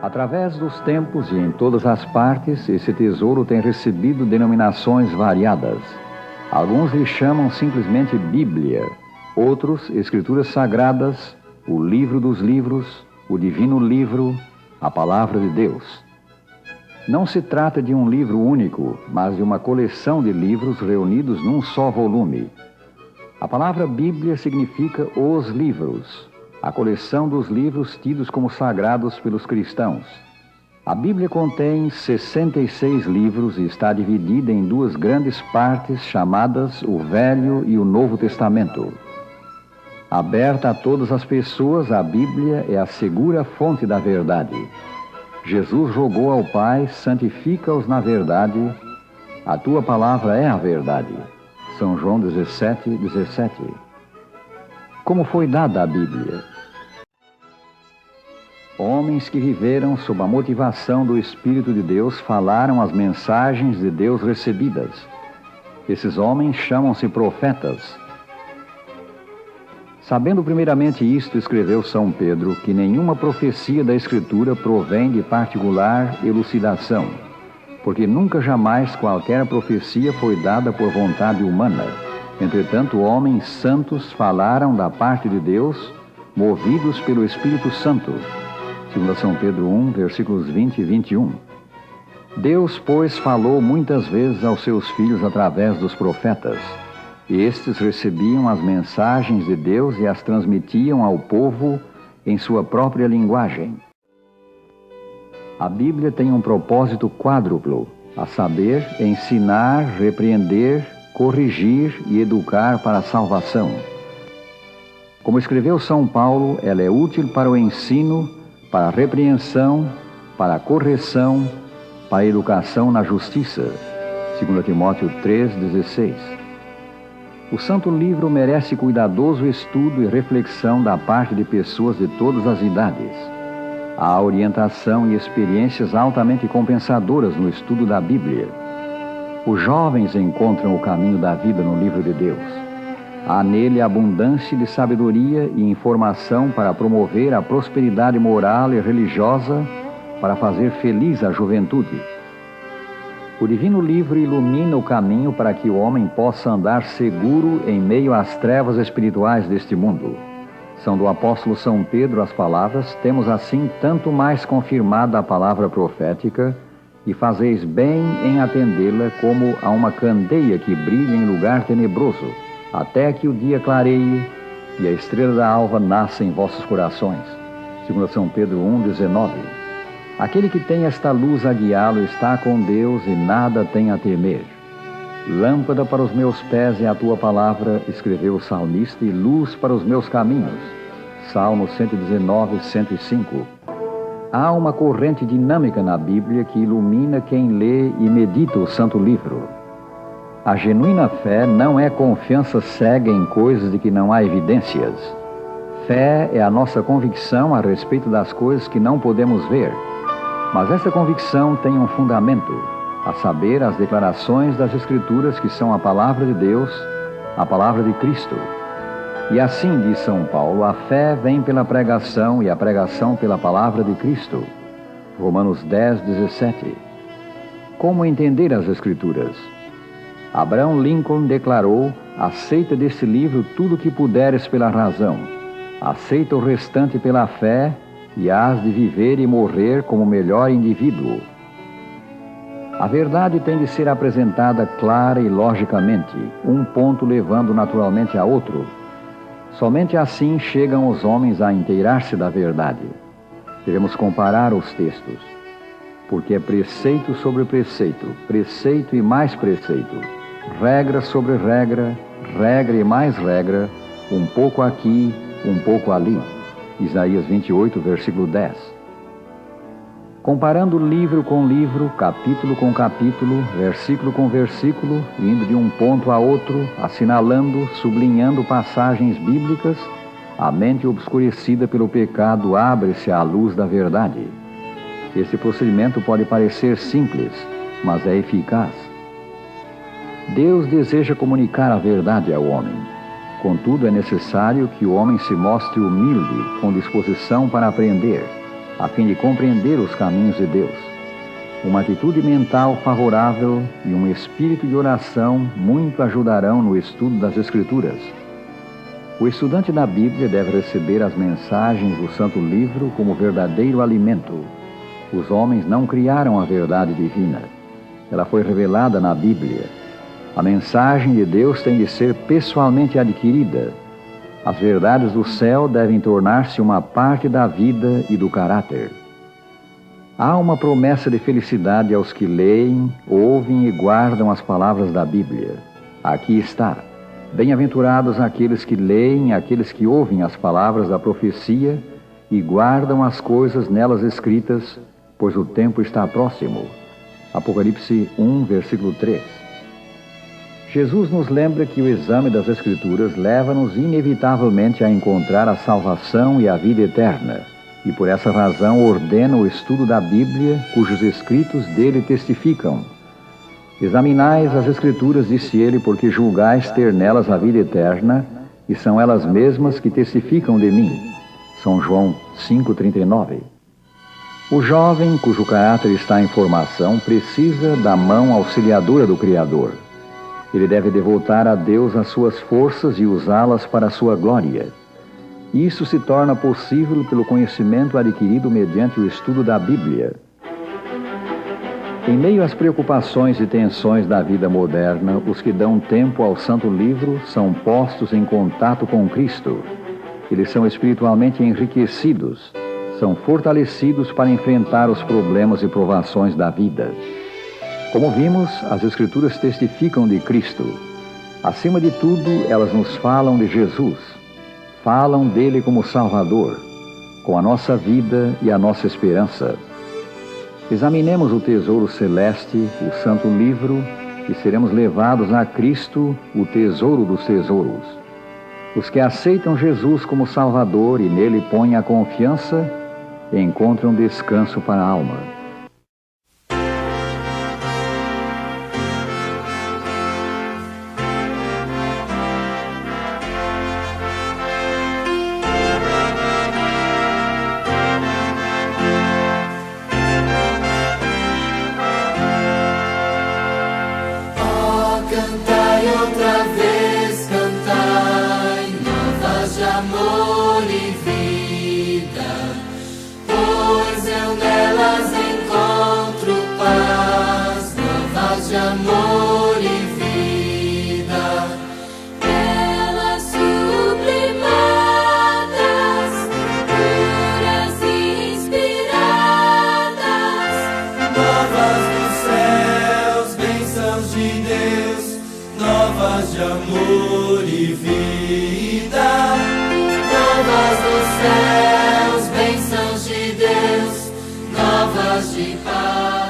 Através dos tempos e em todas as partes, esse tesouro tem recebido denominações variadas. Alguns lhe chamam simplesmente Bíblia, outros Escrituras Sagradas, o Livro dos Livros, o Divino Livro, a Palavra de Deus. Não se trata de um livro único, mas de uma coleção de livros reunidos num só volume. A palavra Bíblia significa os livros, a coleção dos livros tidos como sagrados pelos cristãos. A Bíblia contém 66 livros e está dividida em duas grandes partes chamadas o Velho e o Novo Testamento. Aberta a todas as pessoas, a Bíblia é a segura fonte da verdade. Jesus rogou ao Pai: santifica-os na verdade, a tua palavra é a verdade. São João 17:17. Como foi dada a Bíblia? Homens que viveram sob a motivação do Espírito de Deus falaram as mensagens de Deus recebidas. Esses homens chamam-se profetas. Sabendo primeiramente isto, escreveu São Pedro que nenhuma profecia da Escritura provém de particular elucidação, porque nunca jamais qualquer profecia foi dada por vontade humana. Entretanto, homens santos falaram da parte de Deus, movidos pelo Espírito Santo. 2 São Pedro 1, versículos 20 e 21. Deus, pois, falou muitas vezes aos seus filhos através dos profetas. Estes recebiam as mensagens de Deus e as transmitiam ao povo em sua própria linguagem. A Bíblia tem um propósito quádruplo, a saber, ensinar, repreender, corrigir e educar para a salvação. Como escreveu São Paulo, ela é útil para o ensino, para a repreensão, para a correção, para a educação na justiça. 2 Timóteo 3,16. O Santo Livro merece cuidadoso estudo e reflexão da parte de pessoas de todas as idades. Há orientação e experiências altamente compensadoras no estudo da Bíblia. Os jovens encontram o caminho da vida no livro de Deus. Há nele abundância de sabedoria e informação para promover a prosperidade moral e religiosa, para fazer feliz a juventude. O Divino Livro ilumina o caminho para que o homem possa andar seguro em meio às trevas espirituais deste mundo. São do apóstolo São Pedro as palavras: temos assim tanto mais confirmada a palavra profética, e fazeis bem em atendê-la como a uma candeia que brilha em lugar tenebroso, até que o dia clareie e a estrela da alva nasça em vossos corações. 2 São Pedro 1,19. Aquele que tem esta luz a guiá-lo está com Deus e nada tem a temer. Lâmpada para os meus pés é a tua palavra, escreveu o salmista, e luz para os meus caminhos. Salmo 119, 105. Há uma corrente dinâmica na Bíblia que ilumina quem lê e medita o Santo Livro. A genuína fé não é confiança cega em coisas de que não há evidências. Fé é a nossa convicção a respeito das coisas que não podemos ver. Mas essa convicção tem um fundamento, a saber, as declarações das Escrituras, que são a palavra de Deus, a palavra de Cristo. E assim diz São Paulo: a fé vem pela pregação e a pregação pela palavra de Cristo. Romanos 10, 17. Como entender as Escrituras? Abraham Lincoln declarou: aceita desse livro tudo o que puderes pela razão, aceita o restante pela fé, e hás de viver e morrer como o melhor indivíduo. A verdade tem de ser apresentada clara e logicamente, um ponto levando naturalmente a outro. Somente assim chegam os homens a inteirar-se da verdade. Devemos comparar os textos, porque é preceito sobre preceito, preceito e mais preceito, regra sobre regra, regra e mais regra, um pouco aqui, um pouco ali. Isaías 28, versículo 10. Comparando livro com livro, capítulo com capítulo, versículo com versículo, indo de um ponto a outro, assinalando, sublinhando passagens bíblicas, a mente obscurecida pelo pecado abre-se à luz da verdade. Esse procedimento pode parecer simples, mas é eficaz. Deus deseja comunicar a verdade ao homem. Contudo, é necessário que o homem se mostre humilde, com disposição para aprender. a fim de compreender os caminhos de Deus. Uma atitude mental favorável e um espírito de oração muito ajudarão no estudo das Escrituras. O estudante da Bíblia deve receber as mensagens do Santo Livro como verdadeiro alimento. Os homens não criaram a verdade divina. Ela foi revelada na Bíblia. A mensagem de Deus tem de ser pessoalmente adquirida. As verdades do céu devem tornar-se uma parte da vida e do caráter. Há uma promessa de felicidade aos que leem, ouvem e guardam as palavras da Bíblia. Aqui está. Bem-aventurados aqueles que leem, aqueles que ouvem as palavras da profecia e guardam as coisas nelas escritas, pois o tempo está próximo. Apocalipse 1, versículo 3. Jesus nos lembra que o exame das Escrituras leva-nos inevitavelmente a encontrar a salvação e a vida eterna, e por essa razão ordena o estudo da Bíblia, cujos escritos dele testificam. Examinais as Escrituras, disse ele, porque julgais ter nelas a vida eterna, e são elas mesmas que testificam de mim. São João 5,39. O jovem, cujo caráter está em formação, precisa da mão auxiliadora do Criador. Ele deve devotar a Deus as suas forças e usá-las para a sua glória. Isso se torna possível pelo conhecimento adquirido mediante o estudo da Bíblia. Em meio às preocupações e tensões da vida moderna, os que dão tempo ao Santo Livro são postos em contato com Cristo. Eles são espiritualmente enriquecidos, são fortalecidos para enfrentar os problemas e provações da vida. Como vimos, as Escrituras testificam de Cristo. Acima de tudo, elas nos falam de Jesus. Falam dele como Salvador, com a nossa vida e a nossa esperança. Examinemos o tesouro celeste, o Santo Livro, e seremos levados a Cristo, o tesouro dos tesouros. Os que aceitam Jesus como Salvador e nele põem a confiança, encontram descanso para a alma. Cantai outra vez, cantai, novas de amor e vida, pois eu nelas encontro paz, novas de amor e vida. Belas, sublimadas, puras e inspiradas, novas dos céus, bênçãos de Deus, novas de amor e vida. Novas dos céus, bênçãos de Deus, novas de paz.